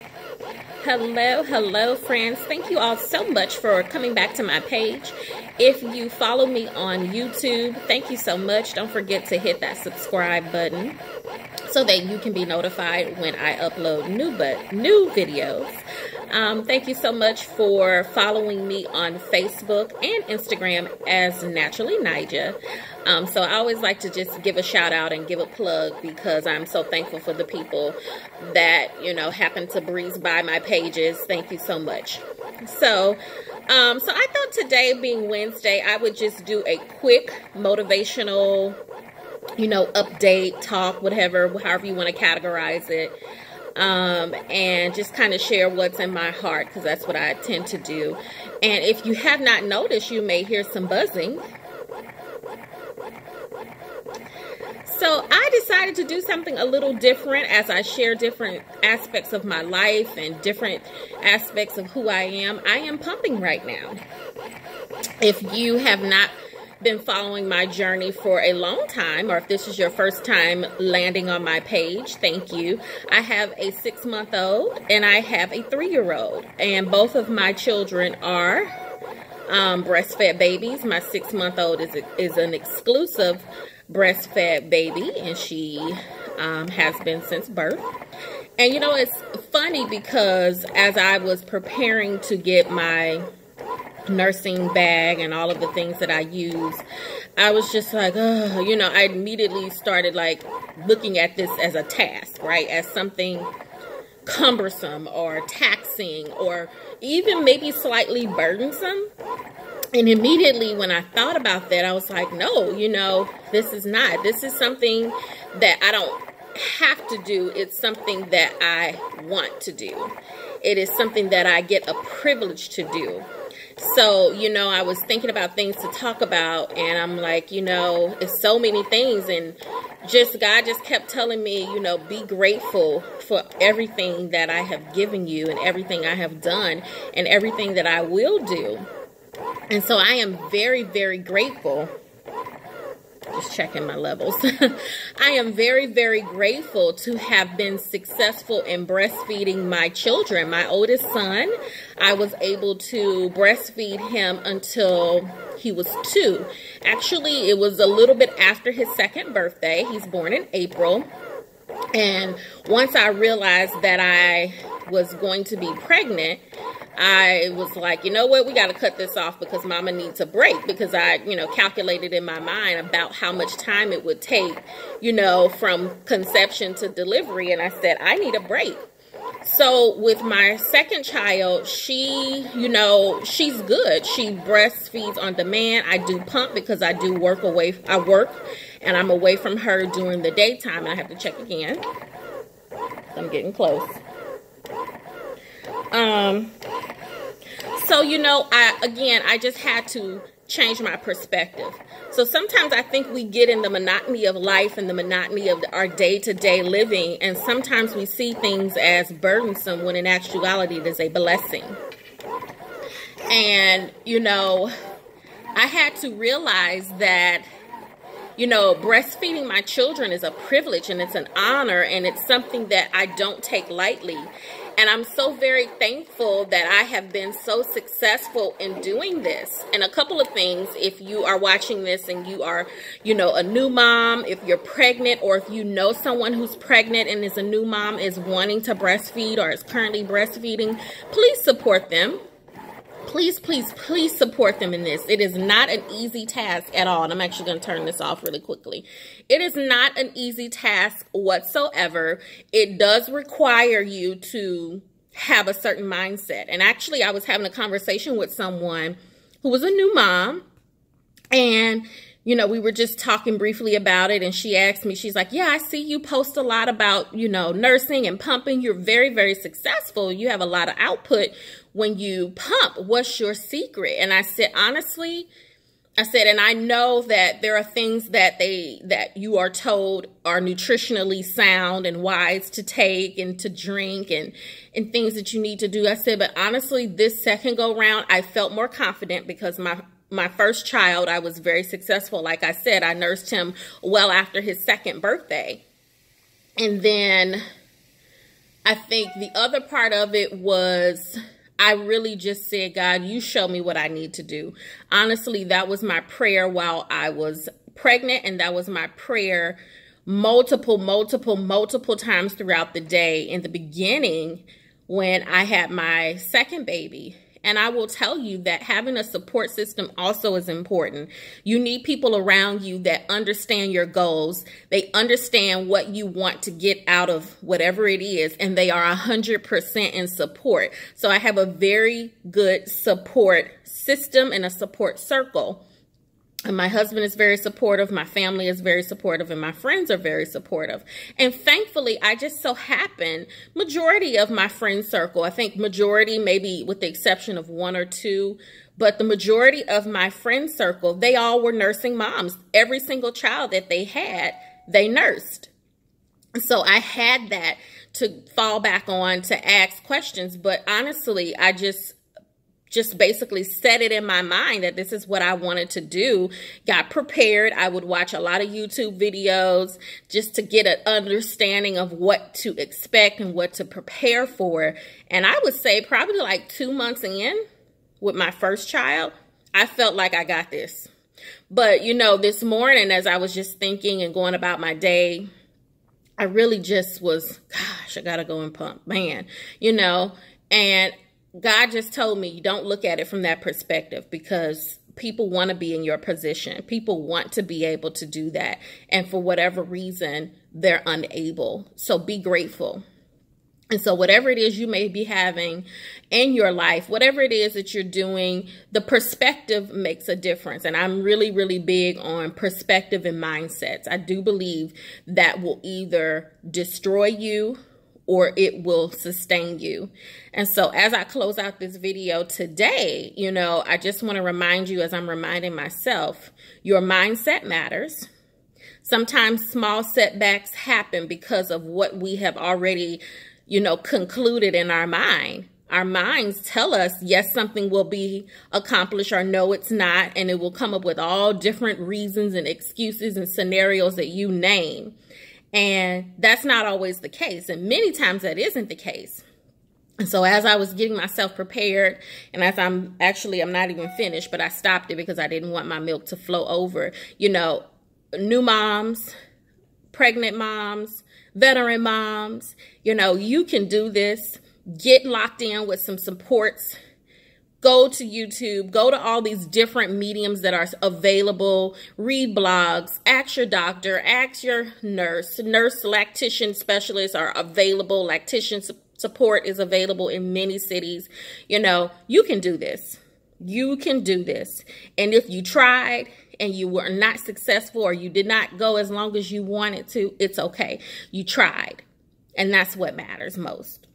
Hello friends. Thank you all so much for coming back to my page. If you follow me on YouTube, thank you so much. Don't forget to hit that subscribe button so that you can be notified when I upload new videos. Thank you so much for following me on Facebook and Instagram as Naturally Nija. So I always like to just give a shout out and give a plug because I'm so thankful for the people that, happen to breeze by my pages. Thank you so much. So I thought today being Wednesday, I would just do a quick motivational, update, talk, however you want to categorize it. And just kind of share what's in my heart because that's what I tend to do. And if you have not noticed, you may hear some buzzing. So I decided to do something a little different as I share different aspects of my life and different aspects of who I am. I am pumping right now. If you have not been following my journey for a long time, or if this is your first time landing on my page, thank you. I have a 6-month-old and I have a 3-year-old, and both of my children are breastfed babies. My 6-month-old is an exclusive breastfed baby, and she has been since birth. And it's funny because as I was preparing to get my nursing bag and all of the things that I use, I was just like, I immediately started looking at this as a task, right? As something cumbersome or taxing or even maybe slightly burdensome. And immediately when I thought about that, I was like, no, this is not. This is something that I don't have to do. It's something that I want to do. It is something that I get a privilege to do. So, I was thinking about things to talk about, and I'm like, it's so many things, and God just kept telling me, be grateful for everything that I have given you and everything I have done and everything that I will do. And so I am very, very grateful. Just checking my levels. I am very, very grateful to have been successful in breastfeeding my children. My oldest son, I was able to breastfeed him until he was 2. Actually, it was a little bit after his 2nd birthday. He's born in April. And once I realized that I was going to be pregnant, I was like, you know what, we got to cut this off because mama needs a break, because I, calculated in my mind about how much time it would take, from conception to delivery. And I said, I need a break. So with my 2nd child, she, she's good. She breastfeeds on demand. I do pump because I do work I work and I'm away from her during the daytime. And I have to check again. I'm getting close. So, I just had to change my perspective. So sometimes I think we get in the monotony of life and the monotony of our day-to-day living, and sometimes we see things as burdensome when in actuality it is a blessing. And, I had to realize that, breastfeeding my children is a privilege and it's an honor, and it's something that I don't take lightly. And I'm so very thankful that I have been so successful in doing this. And a couple of things, if you are watching this and you are, a new mom, if you're pregnant, or if you know someone who's pregnant and is a new mom, is wanting to breastfeed or is currently breastfeeding, please support them. Please, please, please support them in this. It is not an easy task at all. And I'm actually going to turn this off really quickly. It is not an easy task whatsoever. It does require you to have a certain mindset. And actually, I was having a conversation with someone who was a new mom. And, we were just talking briefly about it. And she asked me, she's like, yeah, I see you post a lot about, nursing and pumping. You're very, very successful. You have a lot of output when you pump. What's your secret? And I said, honestly, and I know that there are things that you are told are nutritionally sound and wise to take and to drink and things that you need to do. I said, but honestly, this second go round, I felt more confident because my first child, I was very successful. Like I said, I nursed him well after his 2nd birthday. And then I think the other part of it was I really just said, God, you show me what I need to do. Honestly, that was my prayer while I was pregnant, and that was my prayer multiple times throughout the day in the beginning when I had my second baby. And I will tell you that having a support system also is important. You need people around you that understand your goals. They understand what you want to get out of whatever it is, and they are 100% in support. So I have a very good support system and a support circle. And my husband is very supportive, my family is very supportive, and my friends are very supportive. And thankfully, I just so happen, majority of my friend circle, I think majority, maybe with the exception of one or two, but the majority of my friend circle, they all were nursing moms. Every single child that they had, they nursed. So I had that to fall back on to ask questions. But honestly, I just basically set it in my mind that this is what I wanted to do. Got prepared. I would watch a lot of YouTube videos just to get an understanding of what to expect and what to prepare for. And I would say probably like 2 months in with my first child, I felt like I got this. But, you know, this morning as I was just thinking and going about my day, I really just was, gosh, I got to go and pump, man, you know, and God just told me, don't look at it from that perspective, because people want to be in your position. People want to be able to do that. And for whatever reason, they're unable. So be grateful. And so whatever it is you may be having in your life, whatever it is that you're doing, the perspective makes a difference. And I'm really, really big on perspective and mindsets. I do believe that will either destroy you or it will sustain you. And so as I close out this video today, you know, I just want to remind you, as I'm reminding myself, your mindset matters. Sometimes small setbacks happen because of what we have already, you know, concluded in our mind. Our minds tell us, yes, something will be accomplished, or no, it's not. And it will come up with all different reasons and excuses and scenarios that you name. And that's not always the case. And many times that isn't the case. And so as I was getting myself prepared, and as I'm not even finished, but I stopped it because I didn't want my milk to flow over. You know, new moms, pregnant moms, veteran moms, you know, you can do this. Get locked in with some supports. Go to YouTube, go to all these different mediums that are available, read blogs, ask your doctor, ask your nurse. Nurse lactation specialists are available. Lactation support is available in many cities. You know, you can do this. You can do this. And if you tried and you were not successful, or you did not go as long as you wanted to, it's okay. You tried. And that's what matters most.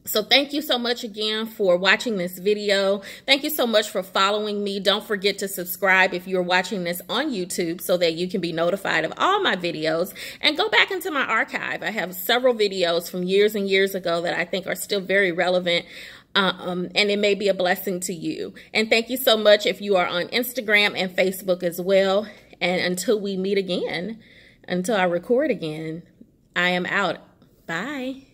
So thank you so much again for watching this video. Thank you so much for following me. Don't forget to subscribe if you're watching this on YouTube so that you can be notified of all my videos. And go back into my archive. I have several videos from years and years ago that I think are still very relevant. And it may be a blessing to you. And thank you so much if you are on Instagram and Facebook as well. And until we meet again, until I record again, I am out. Bye.